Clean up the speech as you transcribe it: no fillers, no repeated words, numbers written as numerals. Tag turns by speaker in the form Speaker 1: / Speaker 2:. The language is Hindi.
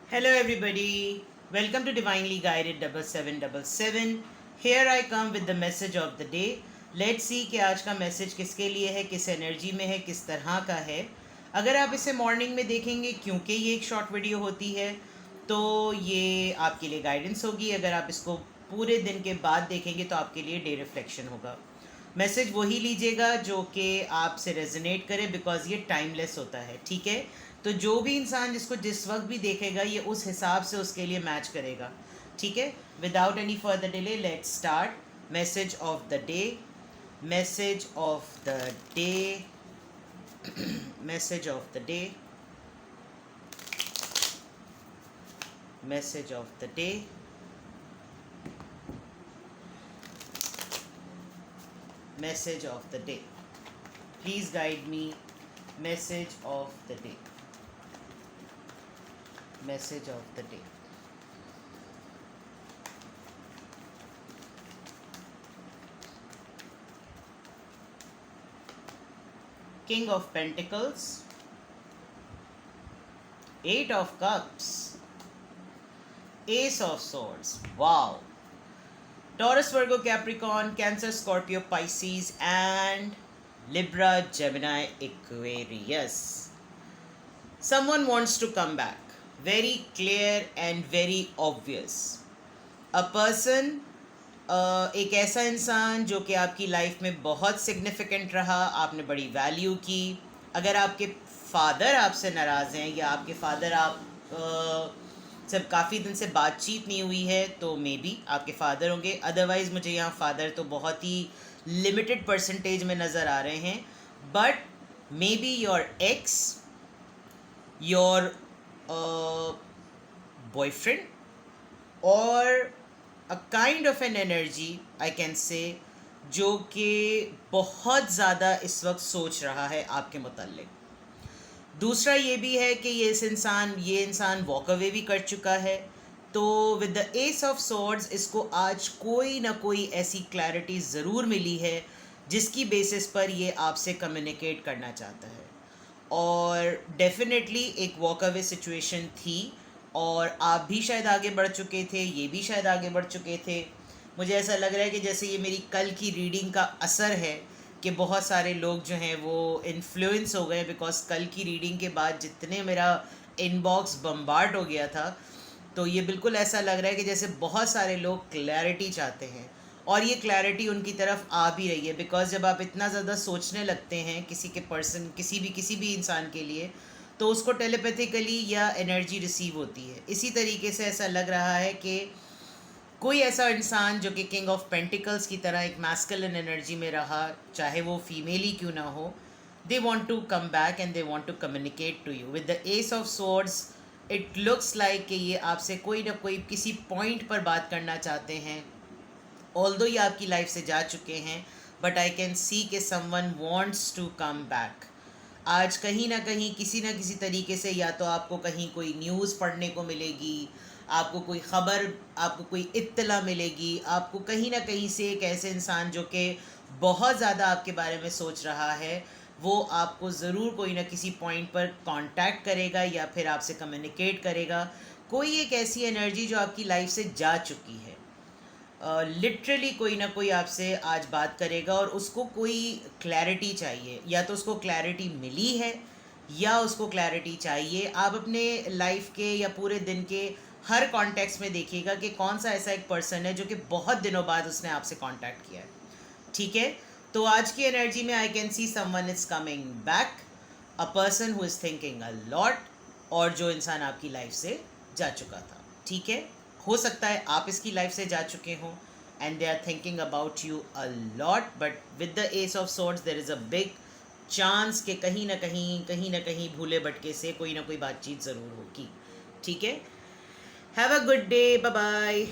Speaker 1: Hello, everybody. Welcome to Divinely Guided 7777. Here I come with the message of the day. Let's see कि आज का मैसेज किसके लिए है, किस एनर्जी में है, किस तरह का है. अगर आप इसे मॉर्निंग में देखेंगे, क्योंकि ये एक शॉर्ट वीडियो होती है, तो ये आपके लिए गाइडेंस होगी. अगर आप इसको पूरे दिन के बाद देखेंगे तो आपके लिए डे रिफ्लेक्शन होगा. मैसेज वही लीजिएगा जो कि आपसे रेजोनेट करे, बिकॉज ये टाइमलेस होता है. ठीक है, तो जो भी इंसान जिसको जिस वक्त भी देखेगा ये उस हिसाब से उसके लिए मैच करेगा. ठीक है, without any further delay let's start. Message of the day. Message of the day. Message of the day. Message of the day. Message of the day. Please guide me. Message of the day. Message of the day. King of Pentacles. Eight of Cups. Ace of Swords. Wow. Taurus, Virgo, Capricorn, Cancer, Scorpio, Pisces, and Libra, Gemini, Aquarius. Someone wants to come back. Very clear and very obvious. A person, एक ऐसा इंसान जो कि आपकी लाइफ में बहुत सिग्निफिकेंट रहा, आपने बड़ी वैल्यू की. अगर आपके फादर आपसे नाराज़ हैं या आपके फादर आप जब काफ़ी दिन से बातचीत नहीं हुई है, तो मे बी आपके फादर होंगे. अदरवाइज़ मुझे यहाँ फादर तो बहुत ही लिमिटेड परसेंटेज में नज़र आ रहे हैं. But may be your ex, your boyfriend, और a kind of an energy I can say, जो कि बहुत ज़्यादा इस वक्त सोच रहा है आपके मुताल्लिक़. दूसरा ये भी है कि ये इंसान वॉक अवे भी कर चुका है. तो with the ace of swords इसको आज कोई ना कोई ऐसी क्लैरिटी ज़रूर मिली है जिसकी बेसिस पर ये आपसे कम्युनिकेट करना चाहता है. और डेफिनेटली एक वॉक अवे सिचुएशन थी, और आप भी शायद आगे बढ़ चुके थे, ये भी शायद आगे बढ़ चुके थे. मुझे ऐसा लग रहा है कि जैसे ये मेरी कल की रीडिंग का असर है कि बहुत सारे लोग जो हैं वो इन्फ्लुएंस हो गए, बिकॉज कल की रीडिंग के बाद जितने मेरा इनबॉक्स बम्बार्ड हो गया था, तो ये बिल्कुल ऐसा लग रहा है कि जैसे बहुत सारे लोग क्लैरिटी चाहते हैं, और ये क्लैरिटी उनकी तरफ आ भी रही है. बिकॉज जब आप इतना ज़्यादा सोचने लगते हैं किसी के पर्सन, किसी भी इंसान के लिए, तो उसको टेलीपैथिकली या एनर्जी रिसीव होती है. इसी तरीके से ऐसा लग रहा है कि कोई ऐसा इंसान जो कि किंग ऑफ पेंटिकल्स की तरह एक मैस्कुलिन एनर्जी में रहा, चाहे वो फीमेल ही क्यों ना हो, they want to come back and they want to communicate to you. With the ace of swords it looks like कि ये आपसे कोई ना कोई किसी पॉइंट पर बात करना चाहते हैं. ऑल्दो ये आपकी लाइफ से जा चुके हैं, बट आई कैन सी कि someone wants to come back. आज कहीं ना कहीं किसी ना किसी तरीके से या तो आपको कहीं कोई न्यूज़ पढ़ने को मिलेगी, आपको कोई ख़बर, आपको कोई इत्तला मिलेगी, आपको कहीं ना कहीं से एक ऐसे इंसान जो कि बहुत ज़्यादा आपके बारे में सोच रहा है, वो आपको ज़रूर कोई ना किसी पॉइंट पर कांटेक्ट करेगा या फिर आपसे कम्युनिकेट करेगा. कोई एक ऐसी एनर्जी जो आपकी लाइफ से जा चुकी है, लिटरली कोई ना कोई आपसे आज बात करेगा, और उसको कोई क्लैरिटी चाहिए. या तो उसको क्लैरिटी मिली है या उसको क्लैरिटी चाहिए. आप अपने लाइफ के या पूरे दिन के हर कॉन्टेक्स्ट में देखिएगा कि कौन सा ऐसा एक पर्सन है जो कि बहुत दिनों बाद उसने आपसे कांटेक्ट किया है. ठीक है, तो आज की एनर्जी में आई can see someone is coming back, a person who is thinking a lot, और जो इंसान आपकी लाइफ से जा चुका था. ठीक है, हो सकता है आप इसकी लाइफ से जा चुके हों and they are thinking about you a lot, but with the ace of swords there is a big chance कि कहीं ना कहीं भूले भटके से कोई ना कोई बातचीत ज़रूर होगी. ठीक है, have a good day, bye bye.